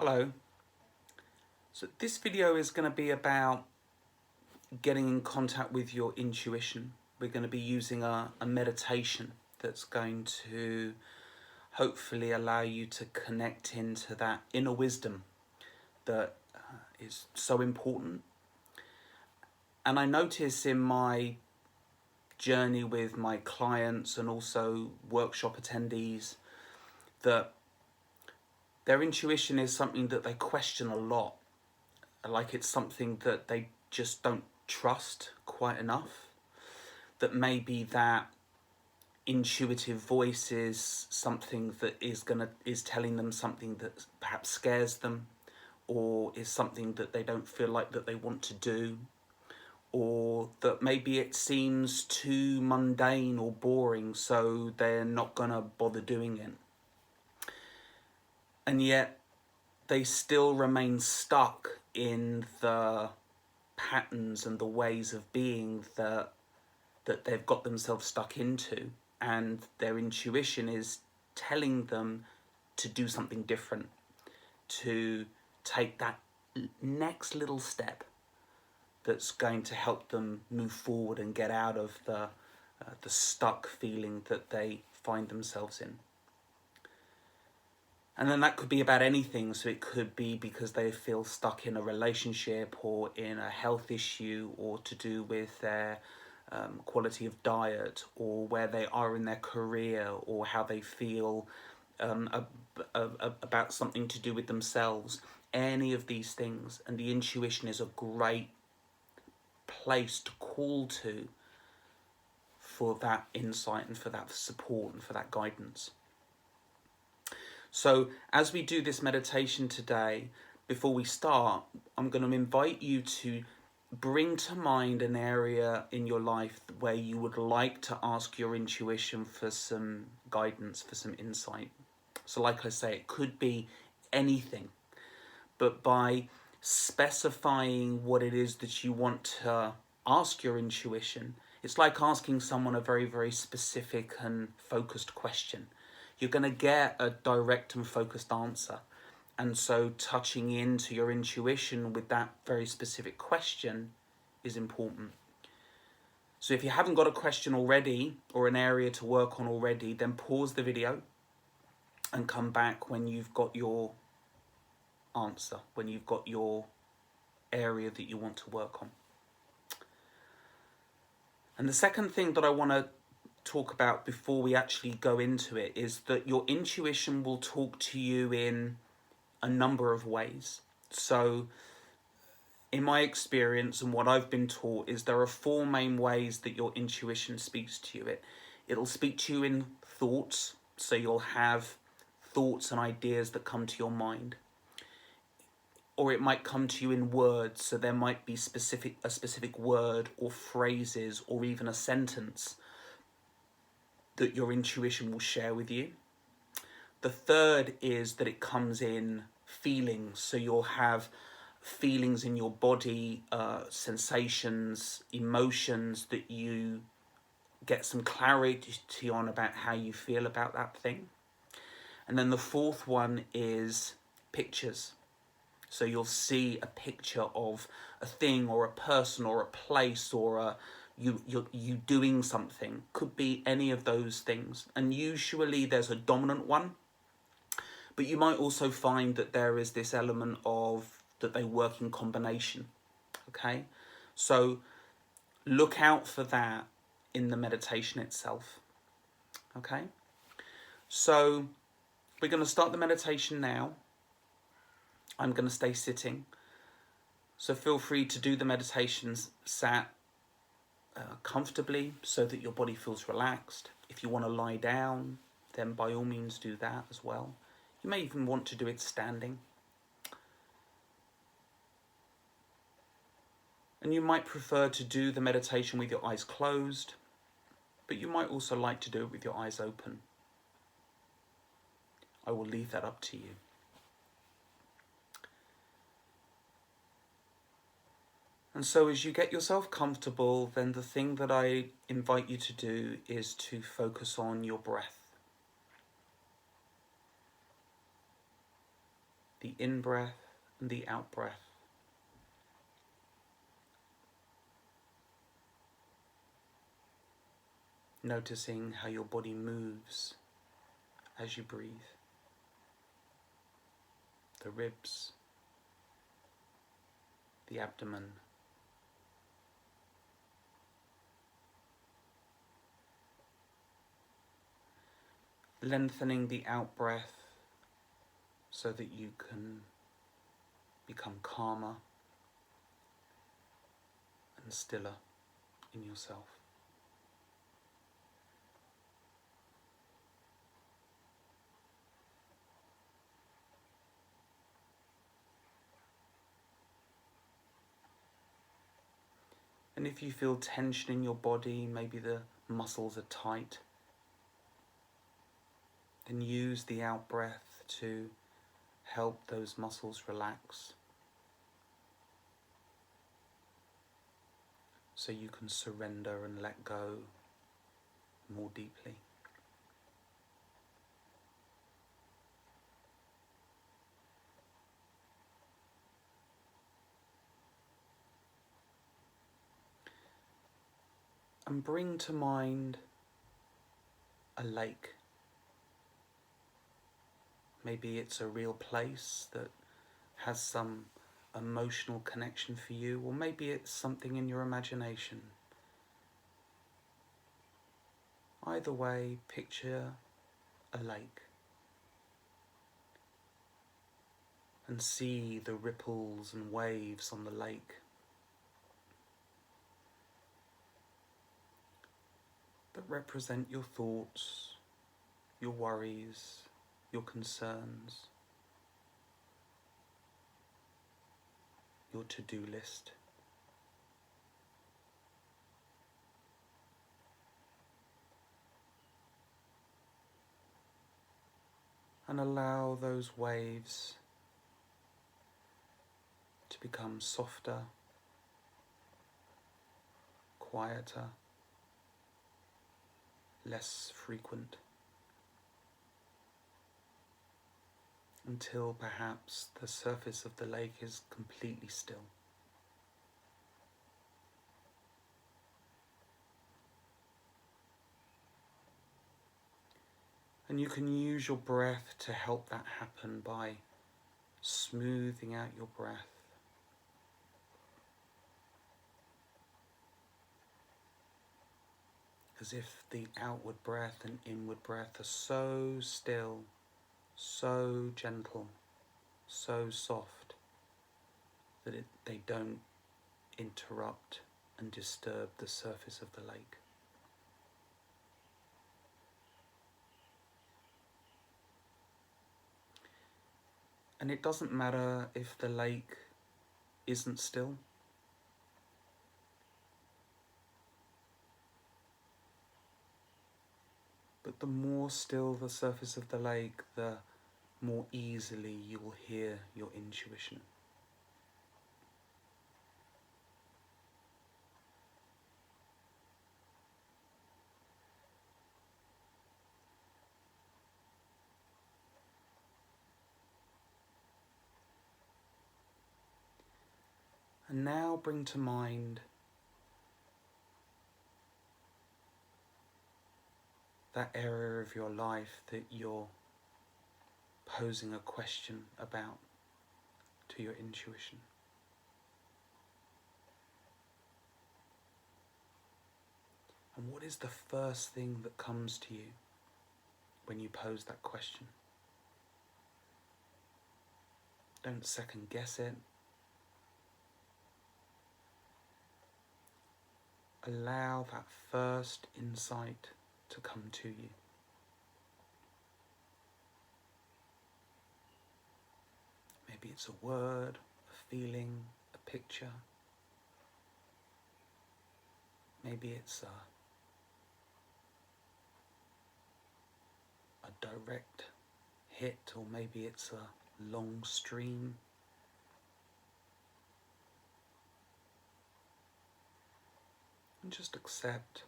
Hello. So this video is going to be about getting in contact with your intuition. We're going to be using a meditation that's going to hopefully allow you to connect into that inner wisdom that is so important. And I notice in my journey with my clients and also workshop attendees that their intuition is something that they question a lot. Like it's something that they just don't trust quite enough. That maybe that intuitive voice is something that is telling them something that perhaps scares them, or is something that they don't feel like that they want to do, or that maybe it seems too mundane or boring, so they're not gonna bother doing it. And yet they still remain stuck in the patterns and the ways of being that they've got themselves stuck into, and their intuition is telling them to do something different, to take that next little step that's going to help them move forward and get out of the stuck feeling that they find themselves in. And then that could be about anything. So it could be because they feel stuck in a relationship or in a health issue, or to do with their quality of diet, or where they are in their career, or how they feel about something to do with themselves. Any of these things. And the intuition is a great place to call to for that insight and for that support and for that guidance. So as we do this meditation today, before we start, I'm going to invite you to bring to mind an area in your life where you would like to ask your intuition for some guidance, for some insight. So like I say, it could be anything, but by specifying what it is that you want to ask your intuition, it's like asking someone a very, very specific and focused question. You're going to get a direct and focused answer. And so touching into your intuition with that very specific question is important. So if you haven't got a question already or an area to work on already, then pause the video and come back when you've got your answer, when you've got your area that you want to work on. And the second thing that I want to talk about before we actually go into it is that your intuition will talk to you in a number of ways. So in my experience and what I've been taught is there are four main ways that your intuition speaks to you. It'll speak to you in thoughts, so you'll have thoughts and ideas that come to your mind. Or it might come to you in words, so there might be a specific word or phrases or even a sentence that your intuition will share with you. The third is that it comes in feelings, so you'll have feelings in your body, sensations, emotions that you get some clarity on about how you feel about that thing. And then the fourth one is pictures. So you'll see a picture of a thing or a person or a place or you doing something. Could be any of those things. And usually there's a dominant one. But you might also find that there is this element of that they work in combination. Okay? So look out for that in the meditation itself. Okay? So we're going to start the meditation now. I'm going to stay sitting. So feel free to do the meditations sat comfortably so that your body feels relaxed. If you want to lie down, then by all means do that as well. You may even want to do it standing. And you might prefer to do the meditation with your eyes closed, but you might also like to do it with your eyes open. I will leave that up to you. And so as you get yourself comfortable, then the thing that I invite you to do is to focus on your breath. the in-breath and the out-breath. Noticing how your body moves as you breathe. The ribs, the abdomen, lengthening the out-breath so that you can become calmer and stiller in yourself. And if you feel tension in your body, maybe the muscles are tight, then use the out-breath to help those muscles relax so you can surrender and let go more deeply. And bring to mind a lake. Maybe it's a real place that has some emotional connection for you, or maybe it's something in your imagination. Either way, picture a lake and see the ripples and waves on the lake. That represent your thoughts, your worries, your concerns, your to-do list. And allow those waves to become softer, quieter, less frequent, until perhaps the surface of the lake is completely still. And you can use your breath to help that happen by smoothing out your breath. As if the outward breath and inward breath are so still, so gentle, so soft that they don't interrupt and disturb the surface of the lake. And it doesn't matter if the lake isn't still. But the more still the surface of the lake, the more easily you will hear your intuition. And now bring to mind that area of your life that you're posing a question about to your intuition. And what is the first thing that comes to you when you pose that question? Don't second guess it. Allow that first insight to come to you. Maybe it's a word, a feeling, a picture. Maybe it's a direct hit, or maybe it's a long stream. And just accept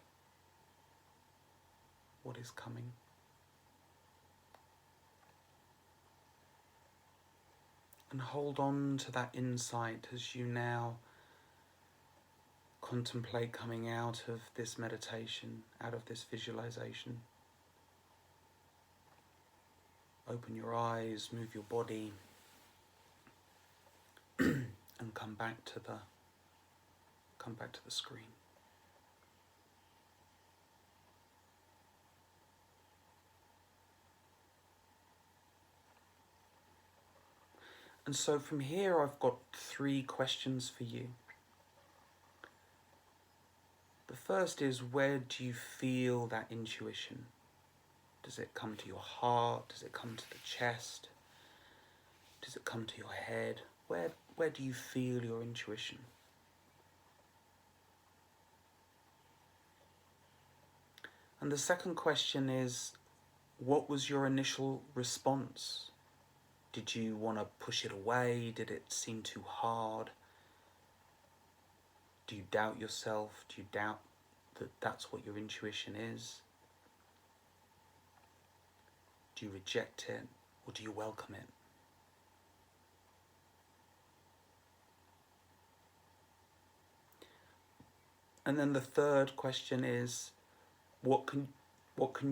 what is coming. And hold on to that insight as you now contemplate coming out of this meditation, out of this visualization. Open your eyes, move your body, and come back to the screen. And so from here, I've got 3 questions for you. The first is, where do you feel that intuition? Does it come to your heart? Does it come to the chest? Does it come to your head? Where do you feel your intuition? And the second question is, what was your initial response? Did you want to push it away? Did it seem too hard? Do you doubt yourself? Do you doubt that that's what your intuition is? Do you reject it, or do you welcome it? And then the third question is, what can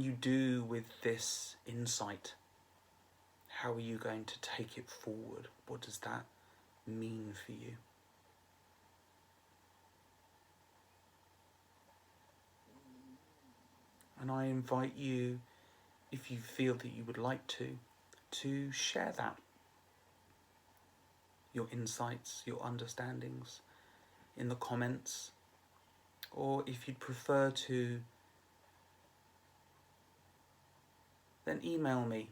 you do with this insight? How are you going to take it forward? What does that mean for you? And I invite you, if you feel that you would like to share that, your insights, your understandings, in the comments, or if you'd prefer to, then email me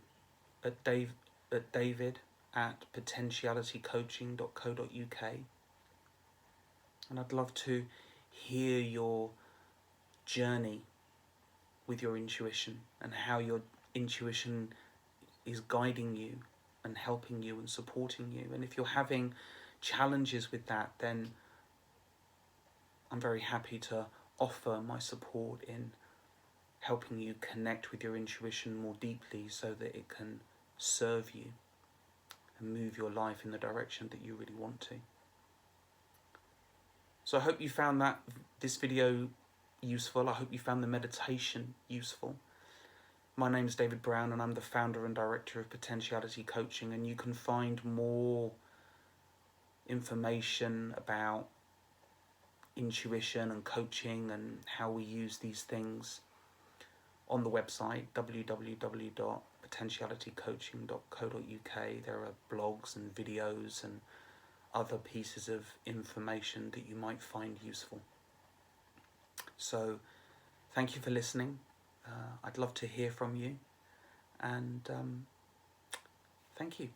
at david@potentialitycoaching.co.uk, and I'd love to hear your journey with your intuition and how your intuition is guiding you and helping you and supporting you. And if you're having challenges with that, then I'm very happy to offer my support in helping you connect with your intuition more deeply so that it can serve you and move your life in the direction that you really want to. So I hope you found this video useful. I hope you found the meditation useful. My name is David Brown, and I'm the founder and director of Potentiality Coaching, and you can find more information about intuition and coaching and how we use these things on the website www.potentialitycoaching.co.uk. There are blogs and videos and other pieces of information that you might find useful. So thank you for listening. I'd love to hear from you, and thank you.